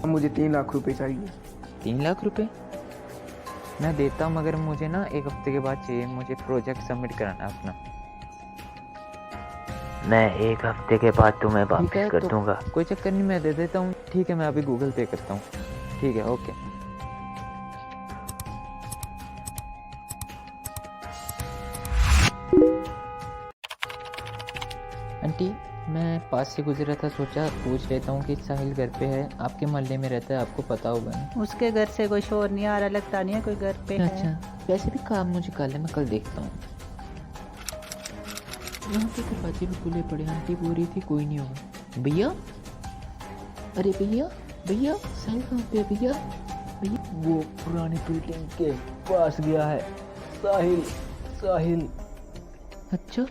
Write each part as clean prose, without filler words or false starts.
मुझे 3 लाख रुपए चाहिए। 3 लाख रुपए मैं देता हूँ, मगर मुझे ना 1 हफ्ते के बाद चाहिए। मुझे प्रोजेक्ट सबमिट कराना है अपना। मैं 1 हफ्ते के बाद तुम्हें ठीक वापस है, कर तो दूंगा। कोई चक्कर नहीं, मैं दे देता हूँ। ठीक है, मैं अभी गूगल पे करता हूँ। ठीक है, ओके। आंटी, मैं पास से गुजरा था, सोचा पूछ लेता हूँ कि साहिल घर पे है। आपके मोहल्ले में रहता है, आपको पता होगा ना। उसके घर से कोई शोर नहीं आ रहा, लगता नहीं है कोई घर पे है। अच्छा, वैसे भी काम मुझे कल है, मैं कल देखता हूँ। यहाँ पे दरवाजे भी खुले पड़े। आंटी बोल रही थी कोई नहीं होगा। भैया, अरे भैया, भैया साहिल कहाँ पे है भैया? भैया वो पुरानी बिल्डिंग के पास गया है। साहिल, साहिल। अच्छा,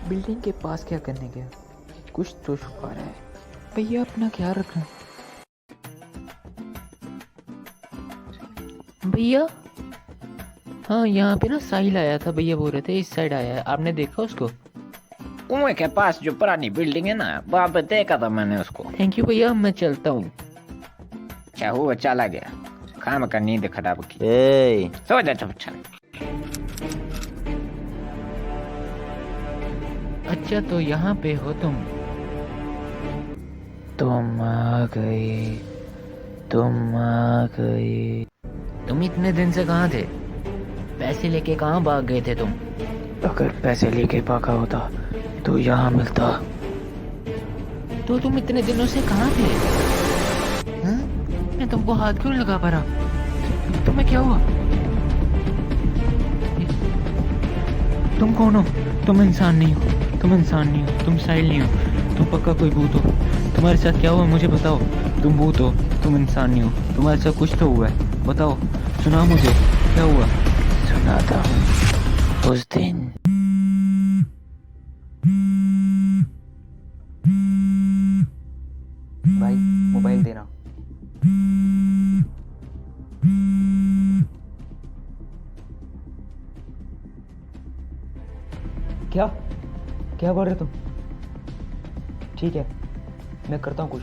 बिल्डिंग के पास क्या करने गया? कुछ तो छुपा रहा है। भैया अपना ख्याल रखना। भैया, हाँ यहाँ पे ना साहिल आया था, भैया बोल रहे थे इस साइड आया है। आपने देखा उसको? कुएं के पास जो पुरानी बिल्डिंग है ना, वहाँ पे देखा था मैंने उसको। थैंक यू भैया, मैं चलता हूँ। क्या हुआ, चला गया? काम का नींद खराब की। ए, सो जा चुपचाप। अच्छा, तो यहाँ पे हो तुम? तुम आ गए, तुम आ गए। तुम इतने दिन से कहाँ थे? पैसे लेके कहाँ भाग गए थे तुम? अगर पैसे लेके भागा होता तो यहाँ मिलता। तो तुम इतने दिनों से कहाँ थे? हाँ? मैं तुमको हाथ क्यों लगा पा रहा? तुम्हें क्या हुआ? तुम कौन हो? तुम इंसान नहीं हो, तुम इंसान नहीं हो, तुम साहिल नहीं हो, तुम पक्का कोई भूत हो। तुम्हारे साथ क्या हुआ मुझे बताओ। तुम भूत हो, तुम इंसान नहीं हो, तुम्हारे साथ कुछ तो हुआ है, बताओ, सुनाओ मुझे क्या हुआ। सुनाता हूँ। उस दिन भाई मोबाइल देना। क्या क्या बोल रहे तुम? ठीक है, मैं करता हूँ कुछ।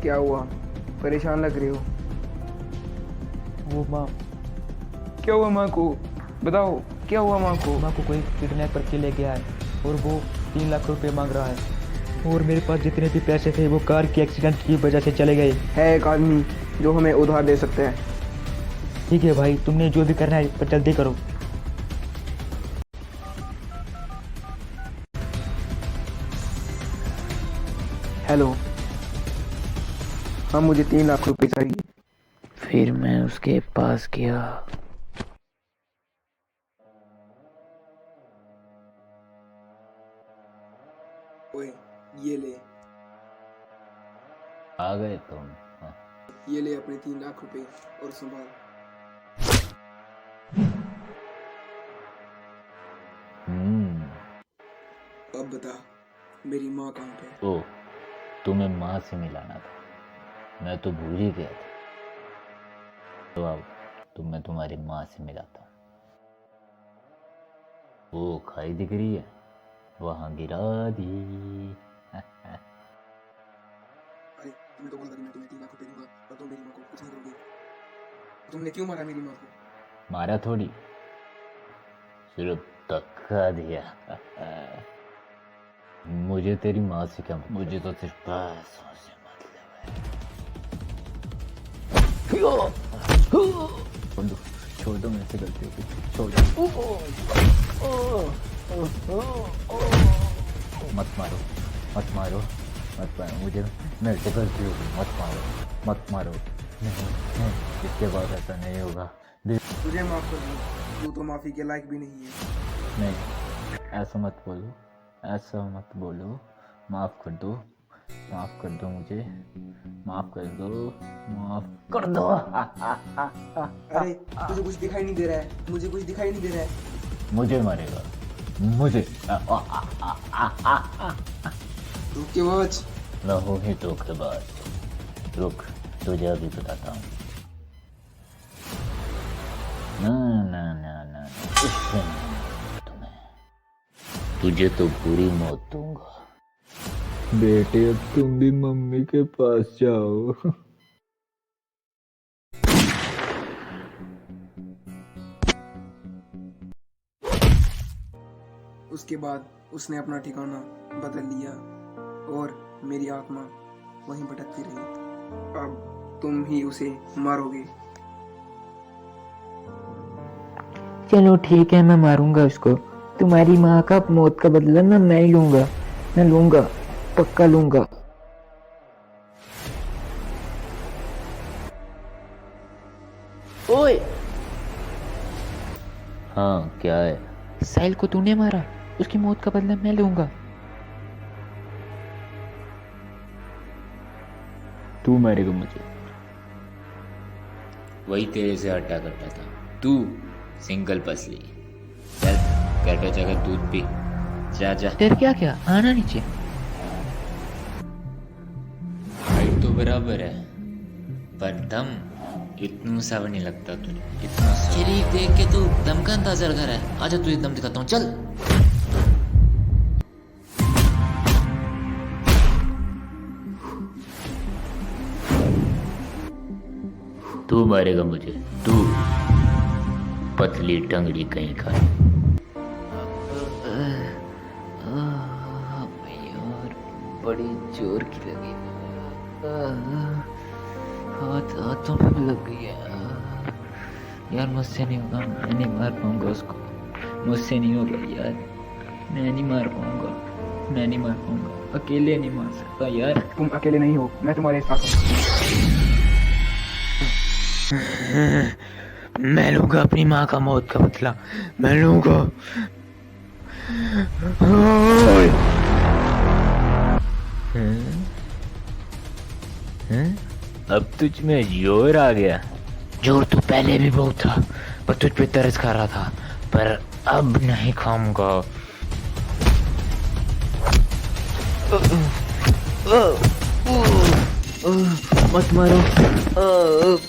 क्या हुआ, परेशान लग रहे हो? वो माँ क्या हुआ माँ को? बताओ क्या हुआ माँ को? माँ को कोई किडनैप करके ले गया है और वो 3 लाख रुपए मांग रहा है। और मेरे पास जितने भी पैसे थे वो कार के एक्सीडेंट की वजह से चले गए। है एक आदमी जो हमें उधार दे सकता है। ठीक है भाई, तुमने जो भी करना है पर जल्दी करो। हेलो, हाँ मुझे 3 लाख रुपए चाहिए। फिर मैं उसके पास गया। ओए, ये ले, आ गए तुम? हाँ। ये ले अपने 3 लाख रुपए और संभाल। अब बता, मेरी माँ कहाँ पे है? ओ, तुम्हें माँ से मिलाना था, मैं तो भूल ही गया था। तो अब मैं तुम्हारी माँ से मिलाता हूँ। वो खाई दिख रही है, वहाँ गिरा दी। अरे तुमने तो बोला था कि मैं तुम्हें 3 लाख रुपए दूंगा और तुम मेरी माँ को कुछ नहीं दोगे। तुमने क्यों मारा मेरी माँ को? मारा थोड़ी, सिर्फ धक्का दिया। मुझे तेरी माँ से क्या मतलब? मुझे तो सिर्फ पैसों से मतलब है। छोड़ दो मेरे से गलती हो गई, छोड़ दो। मत मारो, मत मारो, मत मारो मुझे, मेरे से गलती हो गई, मत मारो, मत मारो। नहीं, इसके बाद ऐसा नहीं होगा। तुझे माफ कर दूं, तू तो माफी के लायक भी नहीं है। नहीं, ऐसा मत बोलो, ऐसा मत बोलो। माफ कर दो, माफ कर दो मुझे, माफ कर दो, माफ कर दो। अरे तुझे कुछ दिखाई नहीं दे रहा है? मुझे कुछ दिखाई नहीं दे रहा है। मुझे मारेगा, मुझे। रुक के वॉच। मैं हूँ ही धोखेबाज। रुक, तुझे अभी बताता हूँ। ना ना ना ना, इससे नहीं तुम्हें। तुझे तो बुरी मौत दूंगा। बेटे अब तुम भी मम्मी के पास जाओ। उसके बाद उसने अपना ठिकाना बदल लिया और मेरी आत्मा वहीं भटकती रही। अब तुम ही उसे मारोगे। चलो ठीक है, मैं मारूंगा उसको। तुम्हारी माँ का मौत का बदला ना मैं ही लूंगा, मैं लूंगा, पक्का लूंगा। ओए, हाँ क्या है? साहिल को तूने मारा, उसकी मौत का बदला मैं लूंगा। तू मारेगा मुझे? वही तेरे से हट्टा कट्टा था तू, सिंगल पसली। चल कैटो जगह दूध पी, जा जा। तेरे क्या आना नीचे। हाइट तो बराबर है पर दम इतना सा भी नहीं लगता तुझे। इतना शरीफ देख के तू दम का अंदाजा लगा रहा है। आजा तुझे दम दिखाता हूँ, चल। तू मारेगा मुझे, तू पतली टंगड़ी कहीं का। यार बड़ी जोर की लगी, हाथों पे भी लग गई है यार। मुझसे नहीं होगा, मैं नहीं मार पाऊंगा उसको, मुझसे नहीं होगा यार, मैं नहीं मार पाऊंगा, मैं नहीं मार पाऊंगा, अकेले नहीं मार सकता यार। तुम अकेले नहीं हो, मैं तुम्हारे साथ हूँ। मैं लूंगा अपनी माँ का मौत का बदला, मैं लूंगा। अब तुझ में जोर आ गया। जोर तो पहले भी बहुत था, पर तुझ पे तरस खा रहा था, पर अब नहीं खाऊंगा। मत मारो,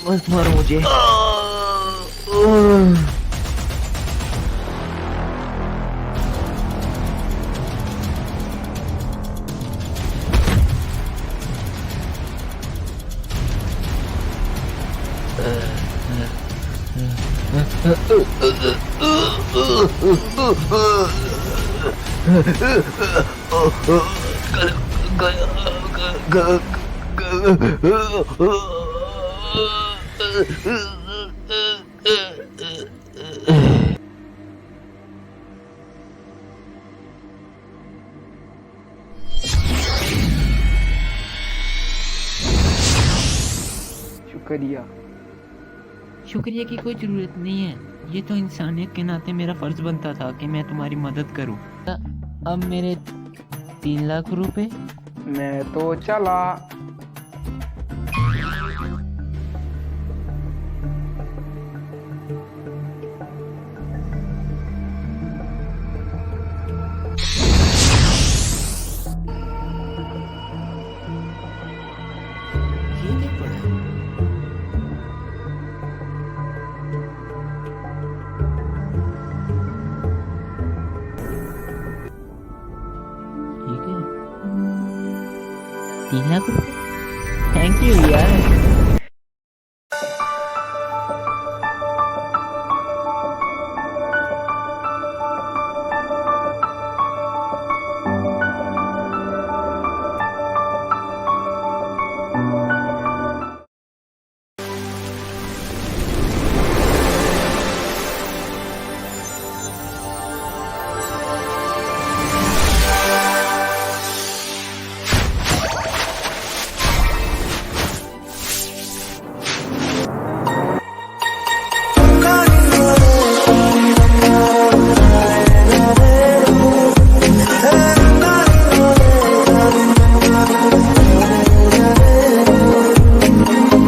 मत मारो मुझे। शुक्रिया। शुक्रिया की कोई जरूरत नहीं है, ये तो इंसानियत के नाते मेरा फर्ज बनता था कि मैं तुम्हारी मदद करूं। अब मेरे 3 लाख रुपए। मैं तो चला। ये क्या पड़ा है? ठीक है, 3 लाख रुपए। थैंक यू यार।